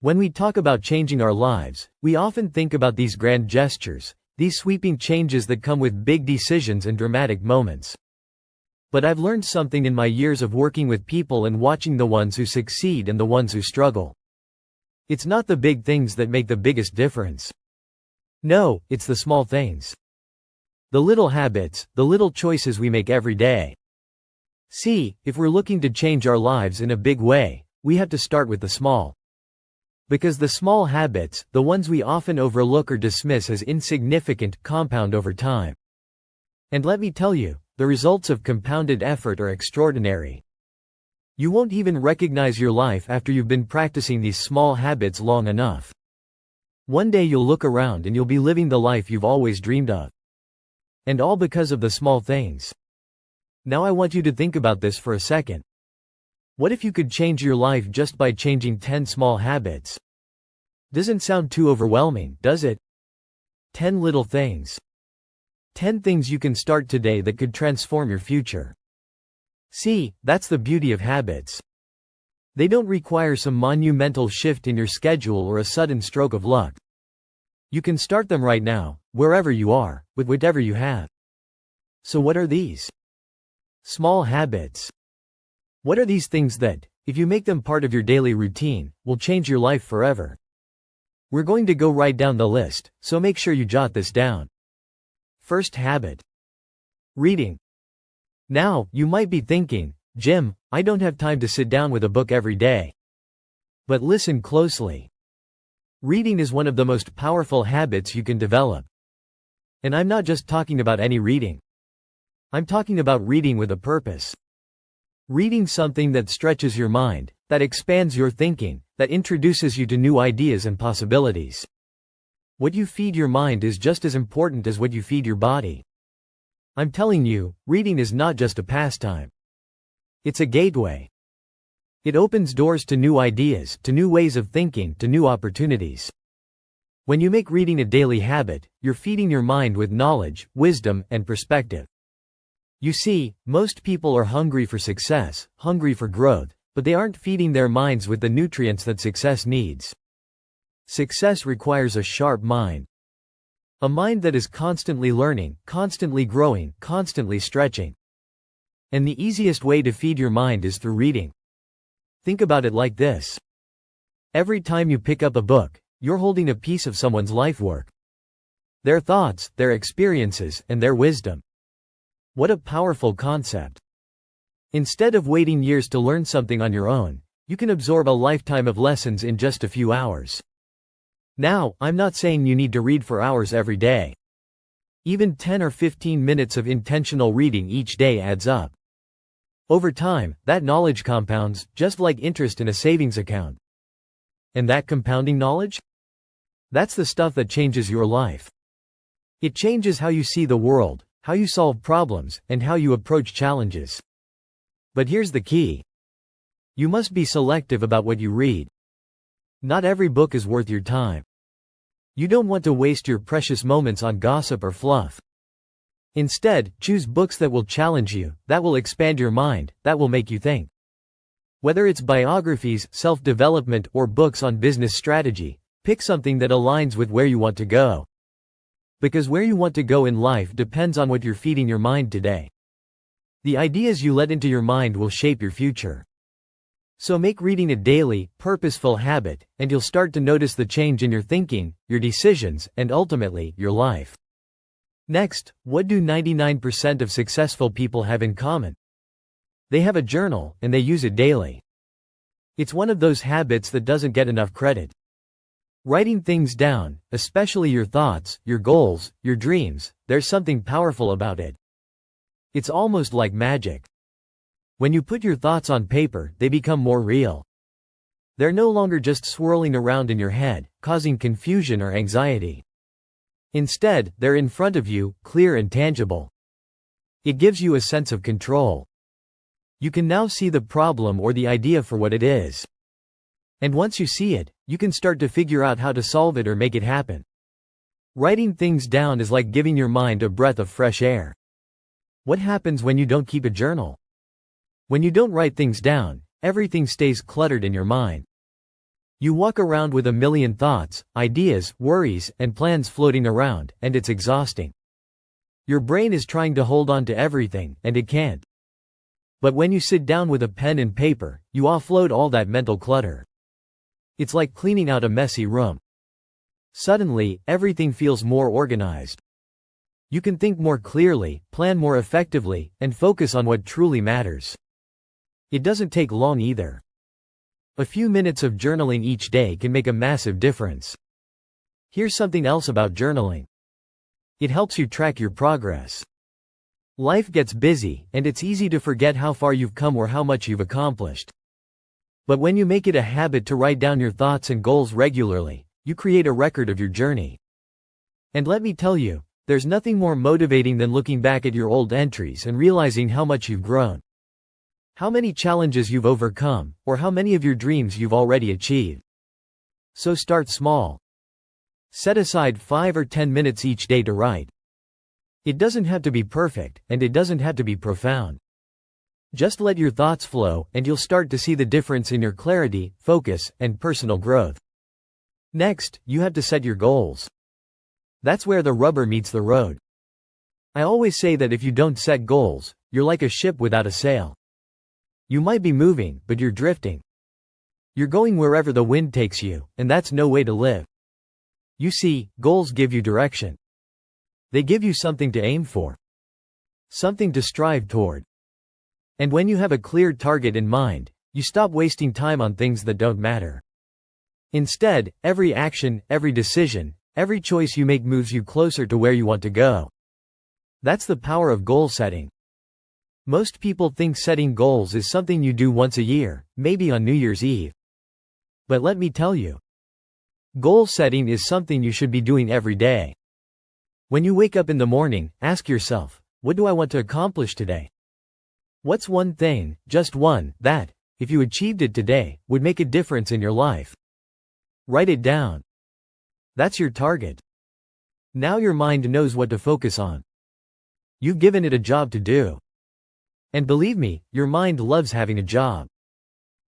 When we talk about changing our lives, we often think about these grand gestures, these sweeping changes that come with big decisions and dramatic moments. But I've learned something in my years of working with people and watching the ones who succeed and the ones who struggle. It's not the big things that make the biggest difference. No, it's the small things. The little habits, the little choices we make every day. See, if we're looking to change our lives in a big way, we have to start with the small. Because the small habits, the ones we often overlook or dismiss as insignificant, compound over time. And let me tell you, the results of compounded effort are extraordinary. You won't even recognize your life after you've been practicing these small habits long enough. One day you'll look around and you'll be living the life you've always dreamed of. And all because of the small things. Now I want you to think about this for a second. What if you could change your life just by changing 10 small habits? Doesn't sound too overwhelming, does it? 10 little things. 10 things you can start today that could transform your future. See, that's the beauty of habits. They don't require some monumental shift in your schedule or a sudden stroke of luck. You can start them right now, wherever you are, with whatever you have. So what are these? Small habits. What are these things that, if you make them part of your daily routine, will change your life forever? We're going to go right down the list, so make sure you jot this down. First habit. Reading. Now, you might be thinking, Jim, I don't have time to sit down with a book every day. But listen closely. Reading is one of the most powerful habits you can develop. And I'm not just talking about any reading. I'm talking about reading with a purpose. Reading something that stretches your mind, that expands your thinking, that introduces you to new ideas and possibilities. What you feed your mind is just as important as what you feed your body. I'm telling you, reading is not just a pastime. It's a gateway. It opens doors to new ideas, to new ways of thinking, to new opportunities. When you make reading a daily habit, you're feeding your mind with knowledge, wisdom, and perspective. You see, most people are hungry for success, hungry for growth, but they aren't feeding their minds with the nutrients that success needs. Success requires a sharp mind. A mind that is constantly learning, constantly growing, constantly stretching. And the easiest way to feed your mind is through reading. Think about it like this. Every time you pick up a book, you're holding a piece of someone's life work. Their thoughts, their experiences, and their wisdom. What a powerful concept. Instead of waiting years to learn something on your own, you can absorb a lifetime of lessons in just a few hours. Now, I'm not saying you need to read for hours every day. Even 10 or 15 minutes of intentional reading each day adds up. Over time, that knowledge compounds, just like interest in a savings account. And that compounding knowledge? That's the stuff that changes your life. It changes how you see the world, how you solve problems, and how you approach challenges. But here's the key. You must be selective about what you read. Not every book is worth your time. You don't want to waste your precious moments on gossip or fluff. Instead, choose books that will challenge you, that will expand your mind, that will make you think. Whether it's biographies, self-development, or books on business strategy, pick something that aligns with where you want to go. Because where you want to go in life depends on what you're feeding your mind today. The ideas you let into your mind will shape your future. So make reading a daily, purposeful habit, and you'll start to notice the change in your thinking, your decisions, and ultimately, your life. Next, what do 99% of successful people have in common? They have a journal, and they use it daily. It's one of those habits that doesn't get enough credit. Writing things down, especially your thoughts, your goals, your dreams, there's something powerful about it. It's almost like magic. When you put your thoughts on paper, they become more real. They're no longer just swirling around in your head, causing confusion or anxiety. Instead, they're in front of you, clear and tangible. It gives you a sense of control. You can now see the problem or the idea for what it is. And once you see it, you can start to figure out how to solve it or make it happen. Writing things down is like giving your mind a breath of fresh air. What happens when you don't keep a journal? When you don't write things down, everything stays cluttered in your mind. You walk around with a million thoughts, ideas, worries, and plans floating around, and it's exhausting. Your brain is trying to hold on to everything, and it can't. But when you sit down with a pen and paper, you offload all that mental clutter. It's like cleaning out a messy room. Suddenly, everything feels more organized. You can think more clearly, plan more effectively, and focus on what truly matters. It doesn't take long either. A few minutes of journaling each day can make a massive difference. Here's something else about journaling. It helps you track your progress. Life gets busy, and it's easy to forget how far you've come or how much you've accomplished. But when you make it a habit to write down your thoughts and goals regularly, you create a record of your journey. And let me tell you, there's nothing more motivating than looking back at your old entries and realizing how much you've grown. How many challenges you've overcome, or how many of your dreams you've already achieved. So start small. Set aside 5 or 10 minutes each day to write. It doesn't have to be perfect, and it doesn't have to be profound. Just let your thoughts flow, and you'll start to see the difference in your clarity, focus, and personal growth. Next, you have to set your goals. That's where the rubber meets the road. I always say that if you don't set goals, you're like a ship without a sail. You might be moving, but you're drifting. You're going wherever the wind takes you, and that's no way to live. You see, goals give you direction. They give you something to aim for. Something to strive toward. And when you have a clear target in mind, you stop wasting time on things that don't matter. Instead, every action, every decision, every choice you make moves you closer to where you want to go. That's the power of goal setting. Most people think setting goals is something you do once a year, maybe on New Year's Eve. But let me tell you, goal setting is something you should be doing every day. When you wake up in the morning, ask yourself, what do I want to accomplish today? What's one thing, just one, that, if you achieved it today, would make a difference in your life? Write it down. That's your target. Now your mind knows what to focus on. You've given it a job to do. And believe me, your mind loves having a job.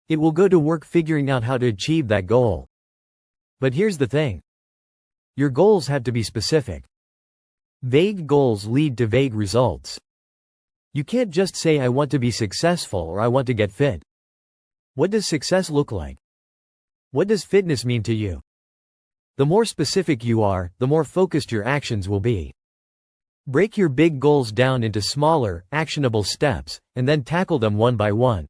It will go to work figuring out how to achieve that goal. But here's the thing. Your goals have to be specific. Vague goals lead to vague results. You can't just say I want to be successful or I want to get fit. What does success look like? What does fitness mean to you? The more specific you are, the more focused your actions will be. Break your big goals down into smaller, actionable steps, and then tackle them one by one.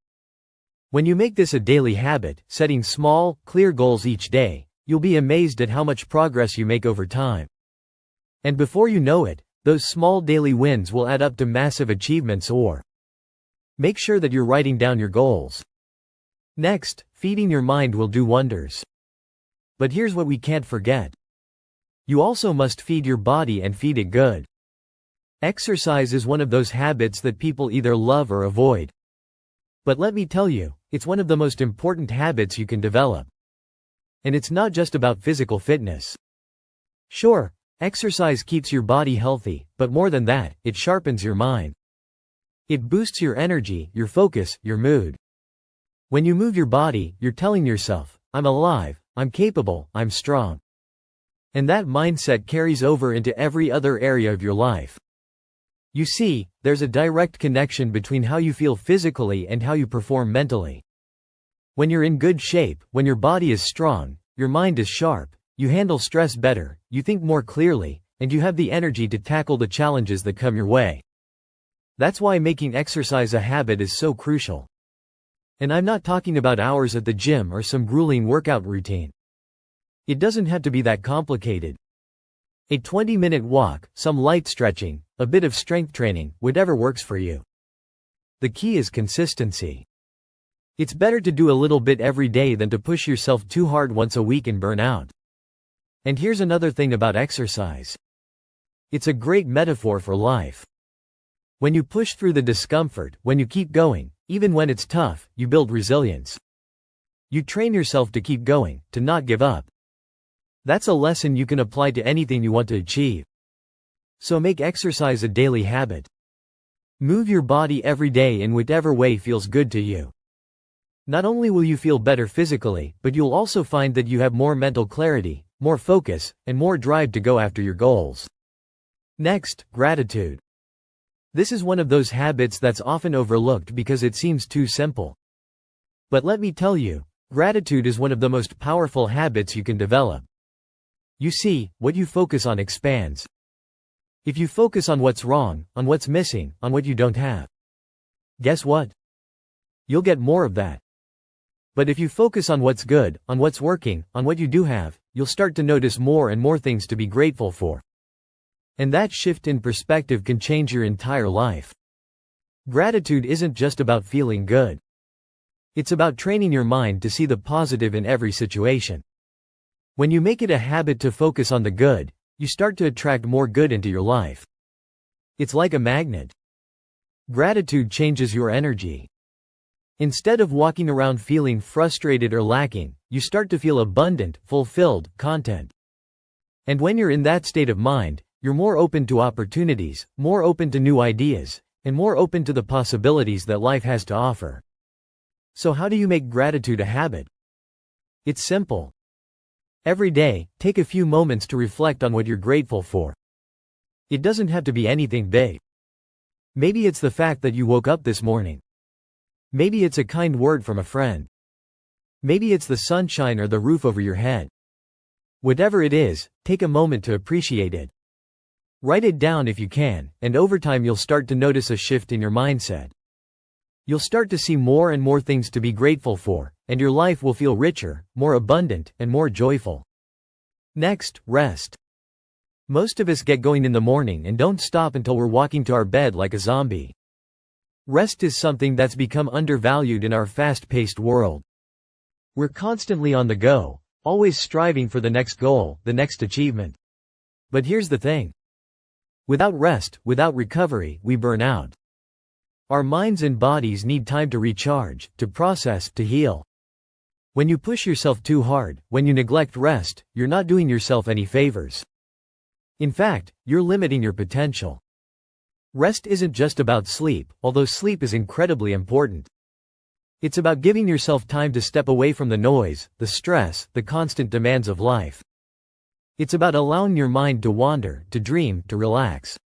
When you make this a daily habit, setting small, clear goals each day, you'll be amazed at how much progress you make over time. And before you know it, those small daily wins will add up to massive achievements. Or make sure that you're writing down your goals. Next, feeding your mind will do wonders. But here's what we can't forget. You also must feed your body and feed it good. Exercise is one of those habits that people either love or avoid. But let me tell you, it's one of the most important habits you can develop. And it's not just about physical fitness. Sure, exercise keeps your body healthy, but more than that, it sharpens your mind. It boosts your energy, your focus, your mood. When you move your body, you're telling yourself, I'm alive, I'm capable, I'm strong. And that mindset carries over into every other area of your life. You see, there's a direct connection between how you feel physically and how you perform mentally. When you're in good shape, when your body is strong, your mind is sharp, you handle stress better, you think more clearly, and you have the energy to tackle the challenges that come your way. That's why making exercise a habit is so crucial. And I'm not talking about hours at the gym or some grueling workout routine. It doesn't have to be that complicated. A 20-minute walk, some light stretching, a bit of strength training, whatever works for you. The key is consistency. It's better to do a little bit every day than to push yourself too hard once a week and burn out. And here's another thing about exercise. It's a great metaphor for life. When you push through the discomfort, when you keep going, even when it's tough, you build resilience. You train yourself to keep going, to not give up. That's a lesson you can apply to anything you want to achieve. So make exercise a daily habit. Move your body every day in whatever way feels good to you. Not only will you feel better physically, but you'll also find that you have more mental clarity, more focus, and more drive to go after your goals. Next, gratitude. This is one of those habits that's often overlooked because it seems too simple. But let me tell you, gratitude is one of the most powerful habits you can develop. You see, what you focus on expands. If you focus on what's wrong, on what's missing, on what you don't have, guess what? You'll get more of that. But if you focus on what's good, on what's working, on what you do have, you'll start to notice more and more things to be grateful for. And that shift in perspective can change your entire life. Gratitude isn't just about feeling good. It's about training your mind to see the positive in every situation. When you make it a habit to focus on the good, you start to attract more good into your life. It's like a magnet. Gratitude changes your energy. Instead of walking around feeling frustrated or lacking, you start to feel abundant, fulfilled, content. And when you're in that state of mind, you're more open to opportunities, more open to new ideas, and more open to the possibilities that life has to offer. So how do you make gratitude a habit? It's simple. Every day, take a few moments to reflect on what you're grateful for. It doesn't have to be anything big. Maybe it's the fact that you woke up this morning. Maybe it's a kind word from a friend. Maybe it's the sunshine or the roof over your head. Whatever it is, take a moment to appreciate it. Write it down if you can, and over time you'll start to notice a shift in your mindset. You'll start to see more and more things to be grateful for, and your life will feel richer, more abundant, and more joyful. Next, rest. Most of us get going in the morning and don't stop until we're walking to our bed like a zombie. Rest is something that's become undervalued in our fast-paced world. We're constantly on the go, always striving for the next goal, the next achievement. But here's the thing. Without rest, without recovery, we burn out. Our minds and bodies need time to recharge, to process, to heal. When you push yourself too hard, when you neglect rest, you're not doing yourself any favors. In fact, you're limiting your potential. Rest isn't just about sleep, although sleep is incredibly important. It's about giving yourself time to step away from the noise, the stress, the constant demands of life. It's about allowing your mind to wander, to dream, to relax.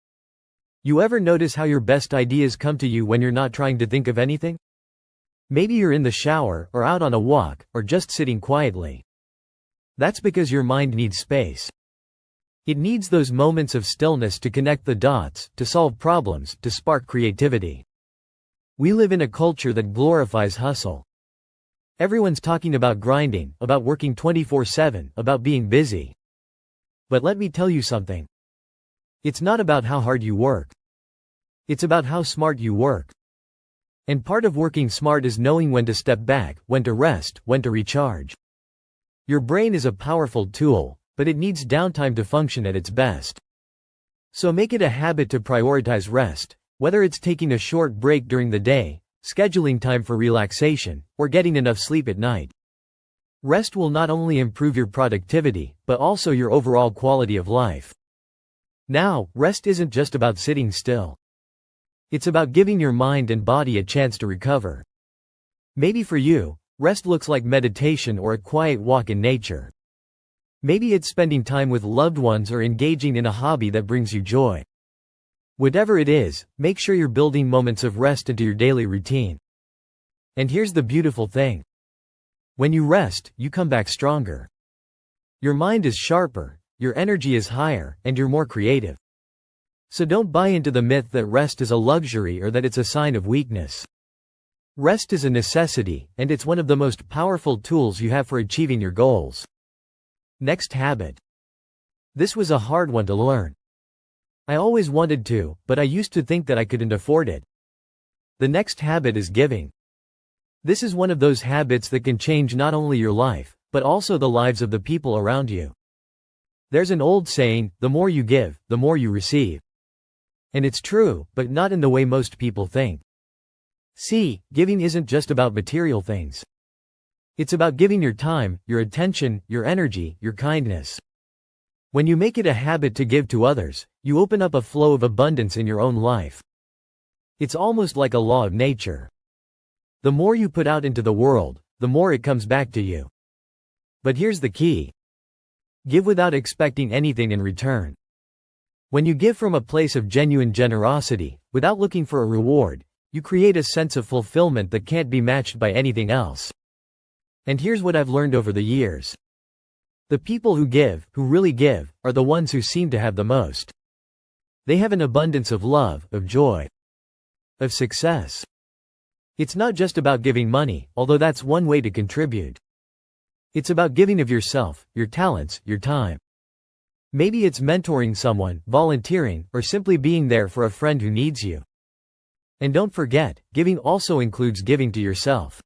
You ever notice how your best ideas come to you when you're not trying to think of anything? Maybe you're in the shower, or out on a walk, or just sitting quietly. That's because your mind needs space. It needs those moments of stillness to connect the dots, to solve problems, to spark creativity. We live in a culture that glorifies hustle. Everyone's talking about grinding, about working 24/7, about being busy. But let me tell you something. It's not about how hard you work. It's about how smart you work. And part of working smart is knowing when to step back, when to rest, when to recharge. Your brain is a powerful tool, but it needs downtime to function at its best. So make it a habit to prioritize rest, whether it's taking a short break during the day, scheduling time for relaxation, or getting enough sleep at night. Rest will not only improve your productivity, but also your overall quality of life. Now, rest isn't just about sitting still. It's about giving your mind and body a chance to recover. Maybe for you, rest looks like meditation or a quiet walk in nature. Maybe it's spending time with loved ones or engaging in a hobby that brings you joy. Whatever it is, make sure you're building moments of rest into your daily routine. And here's the beautiful thing. When you rest, you come back stronger. Your mind is sharper, your energy is higher, and you're more creative. So don't buy into the myth that rest is a luxury or that it's a sign of weakness. Rest is a necessity, and it's one of the most powerful tools you have for achieving your goals. Next habit. This was a hard one to learn. I always wanted to, but I used to think that I couldn't afford it. The next habit is giving. This is one of those habits that can change not only your life, but also the lives of the people around you. There's an old saying, the more you give, the more you receive. And it's true, but not in the way most people think. See, giving isn't just about material things. It's about giving your time, your attention, your energy, your kindness. When you make it a habit to give to others, you open up a flow of abundance in your own life. It's almost like a law of nature. The more you put out into the world, the more it comes back to you. But here's the key. Give without expecting anything in return. When you give from a place of genuine generosity, without looking for a reward, you create a sense of fulfillment that can't be matched by anything else. And here's what I've learned over the years. The people who really give, are the ones who seem to have the most. They have an abundance of love, of joy, of success. It's not just about giving money, although that's one way to contribute. It's about giving of yourself, your talents, your time. Maybe it's mentoring someone, volunteering, or simply being there for a friend who needs you. And don't forget, giving also includes giving to yourself.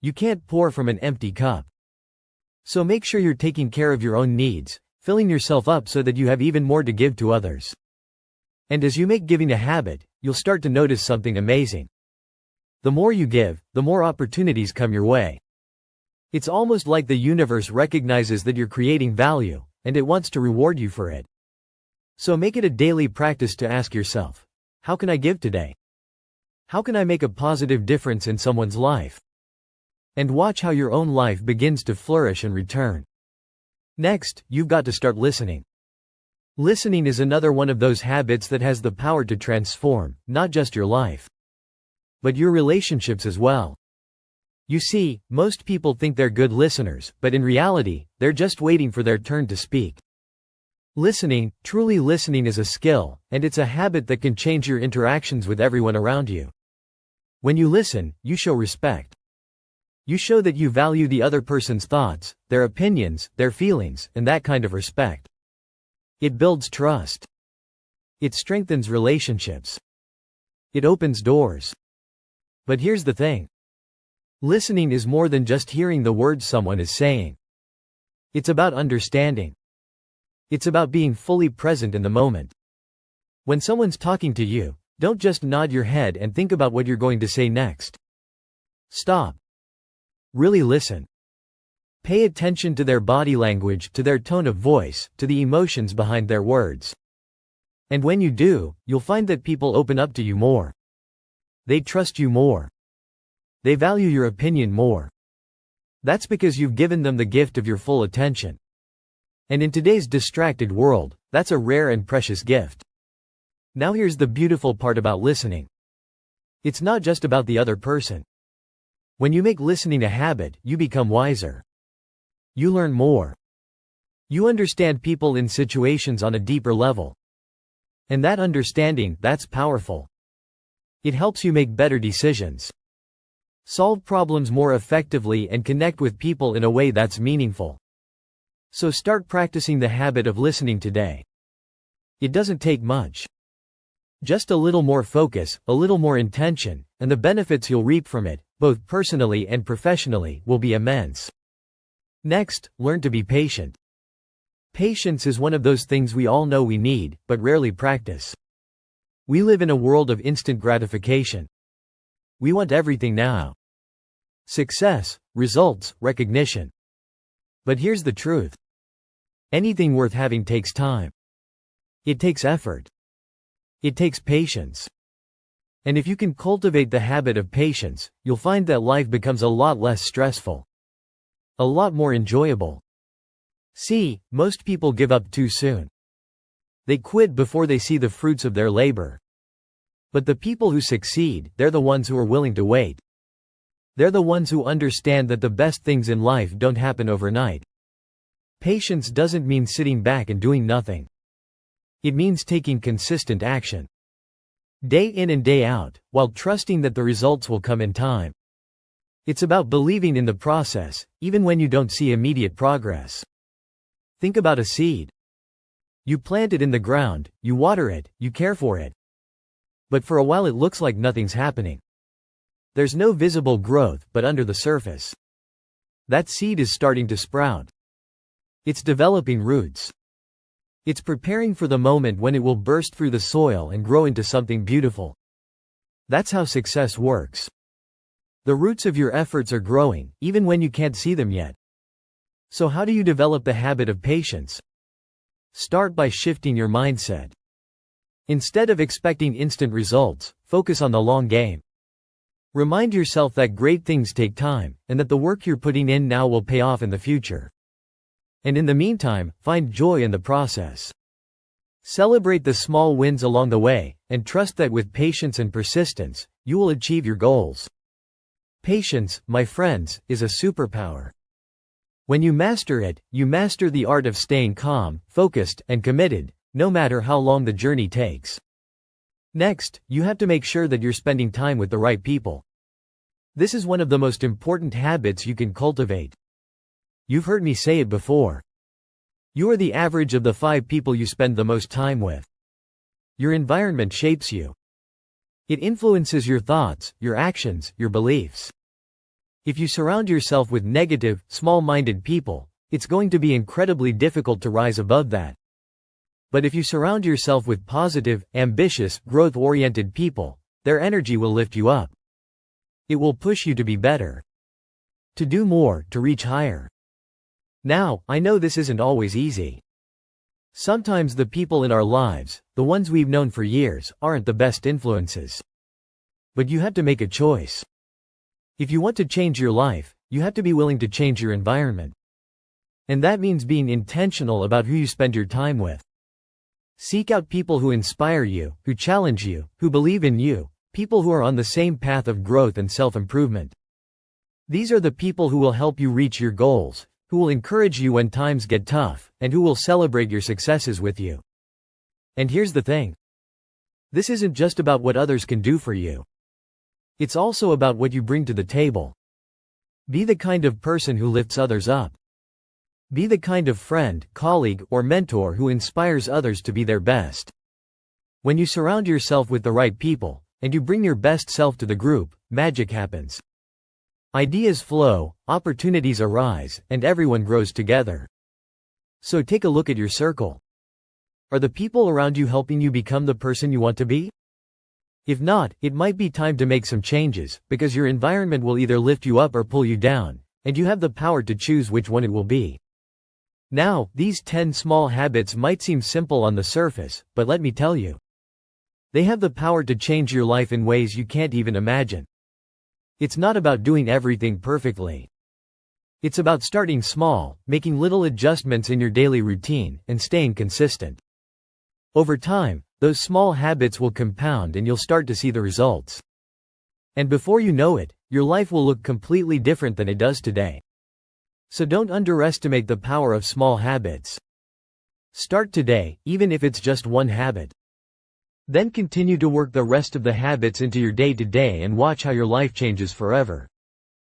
You can't pour from an empty cup. So make sure you're taking care of your own needs, filling yourself up so that you have even more to give to others. And as you make giving a habit, you'll start to notice something amazing. The more you give, the more opportunities come your way. It's almost like the universe recognizes that you're creating value, and it wants to reward you for it. So make it a daily practice to ask yourself, how can I give today? How can I make a positive difference in someone's life? And watch how your own life begins to flourish in return. Next, you've got to start listening. Listening is another one of those habits that has the power to transform, not just your life, but your relationships as well. You see, most people think they're good listeners, but in reality, they're just waiting for their turn to speak. Listening, truly listening is a skill, and it's a habit that can change your interactions with everyone around you. When you listen, you show respect. You show that you value the other person's thoughts, their opinions, their feelings, and that kind of respect. It builds trust. It strengthens relationships. It opens doors. But here's the thing. Listening is more than just hearing the words someone is saying. It's about understanding. It's about being fully present in the moment. When someone's talking to you, don't just nod your head and think about what you're going to say next. Stop. Really listen. Pay attention to their body language, to their tone of voice, to the emotions behind their words. And when you do, you'll find that people open up to you more. They trust you more. They value your opinion more. That's because you've given them the gift of your full attention. And in today's distracted world, that's a rare and precious gift. Now here's the beautiful part about listening. It's not just about the other person. When you make listening a habit, you become wiser. You learn more. You understand people in situations on a deeper level. And that understanding, that's powerful. It helps you make better decisions, solve problems more effectively, and connect with people in a way that's meaningful. So start practicing the habit of listening today. It doesn't take much. Just a little more focus, a little more intention, and the benefits you'll reap from it, both personally and professionally, will be immense. Next, learn to be patient. Patience is one of those things we all know we need, but rarely practice. We live in a world of instant gratification. We want everything now. Success, results, recognition. But here's the truth. Anything worth having takes time. It takes effort. It takes patience. And if you can cultivate the habit of patience, you'll find that life becomes a lot less stressful. A lot more enjoyable. See, most people give up too soon. They quit before they see the fruits of their labor. But the people who succeed, they're the ones who are willing to wait. They're the ones who understand that the best things in life don't happen overnight. Patience doesn't mean sitting back and doing nothing. It means taking consistent action. Day in and day out, while trusting that the results will come in time. It's about believing in the process, even when you don't see immediate progress. Think about a seed. You plant it in the ground, you water it, you care for it. But for a while it looks like nothing's happening. There's no visible growth, but under the surface, that seed is starting to sprout. It's developing roots. It's preparing for the moment when it will burst through the soil and grow into something beautiful. That's how success works. The roots of your efforts are growing, even when you can't see them yet. So how do you develop the habit of patience? Start by shifting your mindset. Instead of expecting instant results, focus on the long game. Remind yourself that great things take time, and that the work you're putting in now will pay off in the future. And in the meantime, find joy in the process. Celebrate the small wins along the way, and trust that with patience and persistence, you will achieve your goals. Patience, my friends, is a superpower. When you master it, you master the art of staying calm, focused, and committed, no matter how long the journey takes. Next, you have to make sure that you're spending time with the right people. This is one of the most important habits you can cultivate. You've heard me say it before. You are the average of the 5 people you spend the most time with. Your environment shapes you. It influences your thoughts, your actions, your beliefs. If you surround yourself with negative, small-minded people, it's going to be incredibly difficult to rise above that. But if you surround yourself with positive, ambitious, growth-oriented people, their energy will lift you up. It will push you to be better, to do more, to reach higher. Now, I know this isn't always easy. Sometimes the people in our lives, the ones we've known for years, aren't the best influences. But you have to make a choice. If you want to change your life, you have to be willing to change your environment. And that means being intentional about who you spend your time with. Seek out people who inspire you, who challenge you, who believe in you, people who are on the same path of growth and self-improvement. These are the people who will help you reach your goals, who will encourage you when times get tough, and who will celebrate your successes with you. And here's the thing. This isn't just about what others can do for you. It's also about what you bring to the table. Be the kind of person who lifts others up. Be the kind of friend, colleague, or mentor who inspires others to be their best. When you surround yourself with the right people, and you bring your best self to the group, magic happens. Ideas flow, opportunities arise, and everyone grows together. So take a look at your circle. Are the people around you helping you become the person you want to be? If not, it might be time to make some changes, because your environment will either lift you up or pull you down, and you have the power to choose which one it will be. Now, these 10 small habits might seem simple on the surface, but let me tell you. They have the power to change your life in ways you can't even imagine. It's not about doing everything perfectly. It's about starting small, making little adjustments in your daily routine, and staying consistent. Over time, those small habits will compound and you'll start to see the results. And before you know it, your life will look completely different than it does today. So don't underestimate the power of small habits. Start today, even if it's just one habit. Then continue to work the rest of the habits into your day-to-day and watch how your life changes forever.